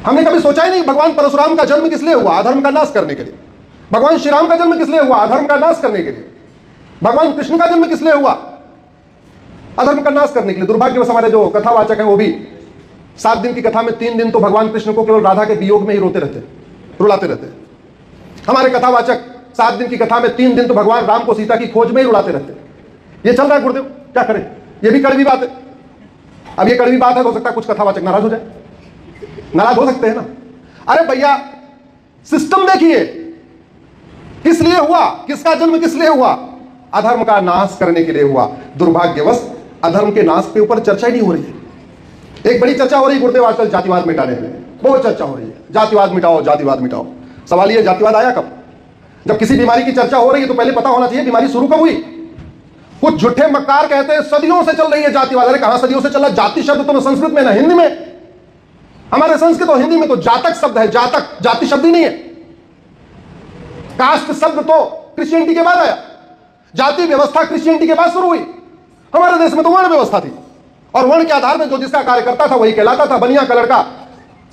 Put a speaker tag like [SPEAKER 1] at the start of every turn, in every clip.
[SPEAKER 1] हमने कभी सोचा ही नहीं भगवान परशुराम का जन्म किस लिए हुआ? अधर्म का नाश करने के लिए। भगवान श्री राम का जन्म किस लिए हुआ? अधर्म का नाश करने के लिए। भगवान कृष्ण का जन्म किस लिए हुआ? अधर्म का नाश करने के लिए। दुर्भाग्यवश हमारे जो कथावाचक हैं वो भी 7 दिन की कथा में 3 दिन तो भगवान कृष्ण को केवल राधा के वियोग में ही रोते रहते, रुलाते रहते। हमारे कथावाचक 7 दिन की कथा में 3 दिन तो भगवान राम को सीता की खोज में ही रुलाते रहते। ये चल रहा है गुरुदेव, क्या करें? ये भी कड़वी बात है। अब ये कड़वी बात है, हो सकता है कुछ कथावाचक नाराज हो जाए, नाराज हो सकते हैं ना। अरे भैया सिस्टम देखिए, किस लिए हुआ? किसका जन्म किस लिए हुआ? अधर्म का नाश करने के लिए हुआ। दुर्भाग्यवश अधर्म के नाश के ऊपर चर्चा ही नहीं हो रही है। एक बड़ी चर्चा हो रही है गुरुदेव आजकल जातिवाद मिटाने में, बहुत चर्चा हो रही है, जातिवाद मिटाओ, जातिवाद मिटाओ। सवाल ये, जातिवाद आया कब? जब किसी बीमारी की चर्चा हो रही है तो पहले पता होना चाहिए बीमारी शुरू कब हुई। कुछ झूठे मक्कार कहते हैं सदियों से चल रही है जातिवाद। अरे कहां सदियों से चल रहा? जाति शब्द तो संस्कृत में ना हिंदी में। हमारे संस्कृत और हिंदी में तो जातक शब्द है, जातक, जाति शब्द ही नहीं है। कास्ट शब्द तो क्रिश्चियनिटी के बाद आया, जाति व्यवस्था क्रिश्चियनिटी के बाद शुरू हुई। हमारे देश में तो वर्ण व्यवस्था थी, और वर्ण के आधार में जो जिसका कार्य करता था वही कहलाता था। बनिया का लड़का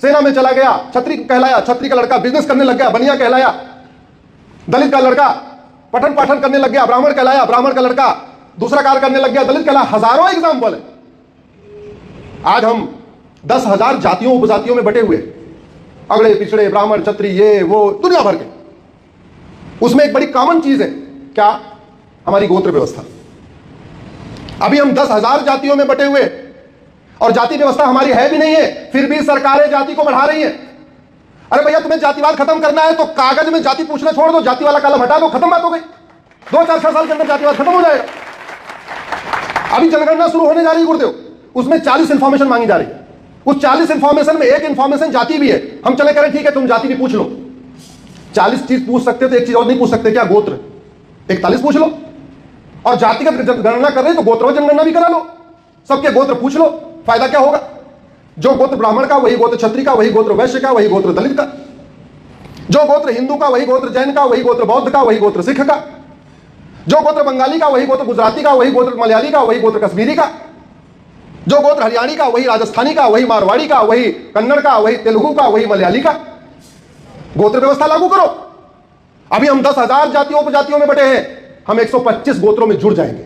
[SPEAKER 1] सेना में चला गया, छत्री कहलाया। छत्री का लड़का बिजनेस करने लग गया, बनिया कहलाया। दलित का लड़का पठन पाठन करने लग गया, ब्राह्मण कहलाया। ब्राह्मण का लड़का दूसरा कार्य करने लग गया, दलित कहलाया। हजारों एग्जाम्पल है। आज हम 10,000 जातियों उपजातियों में बटे हुए, अगड़े पिछड़े, ब्राह्मण, क्षत्रिय, ये वो दुनिया भर के। उसमें एक बड़ी कॉमन चीज है, क्या? हमारी गोत्र व्यवस्था। अभी हम 10,000 जातियों में बटे हुए, और जाति व्यवस्था हमारी है भी नहीं है, फिर भी सरकारें जाति को बढ़ा रही हैं। अरे भैया तुम्हें जातिवाद खत्म करना है तो कागज में जाति पूछना छोड़ दो, जाति वाला कलम हटा दो, खत्म बात हो गई। 2-4-6 साल के अंदर जातिवाद खत्म हो जाएगा। अभी जनगणना शुरू होने जा रही है गुरुदेव, उसमें 40 इंफॉर्मेशन मांगी जा रही है। उस 40 इंफॉर्मेशन में एक इंफॉर्मेशन जाति भी है। हम चले करें ठीक है तुम जाति भी पूछ लो। 40 चीज पूछ सकते तो एक चीज और नहीं पूछ सकते, क्या? गोत्र। 41 पूछ लो। और जातिगत गणना कर रहे तो गोत्र जनगणना भी करा लो, सबके गोत्र पूछ लो। फायदा क्या होगा? जो गोत्र ब्राह्मण का वही गोत्र क्षत्रिय का, वही गोत्र वैश्य का, वही गोत्र दलित का। जो गोत्र हिंदू का वही गोत्र जैन का, वही गोत्र बौद्ध का, वही गोत्र सिख का। जो गोत्र बंगाली का वही गोत्र गुजराती का, वही गोत्र मलयाली का, वही गोत्र कश्मीरी का। जो गोत्र हरियाणी का वही राजस्थानी का, वही मारवाड़ी का, वही कन्नड़ का, वही तेलुगु का, वही मलयाली का। गोत्र व्यवस्था लागू करो। अभी हम 10,000 जातियों उपजातियों में बटे हैं, हम 125 गोत्रों में जुड़ जाएंगे।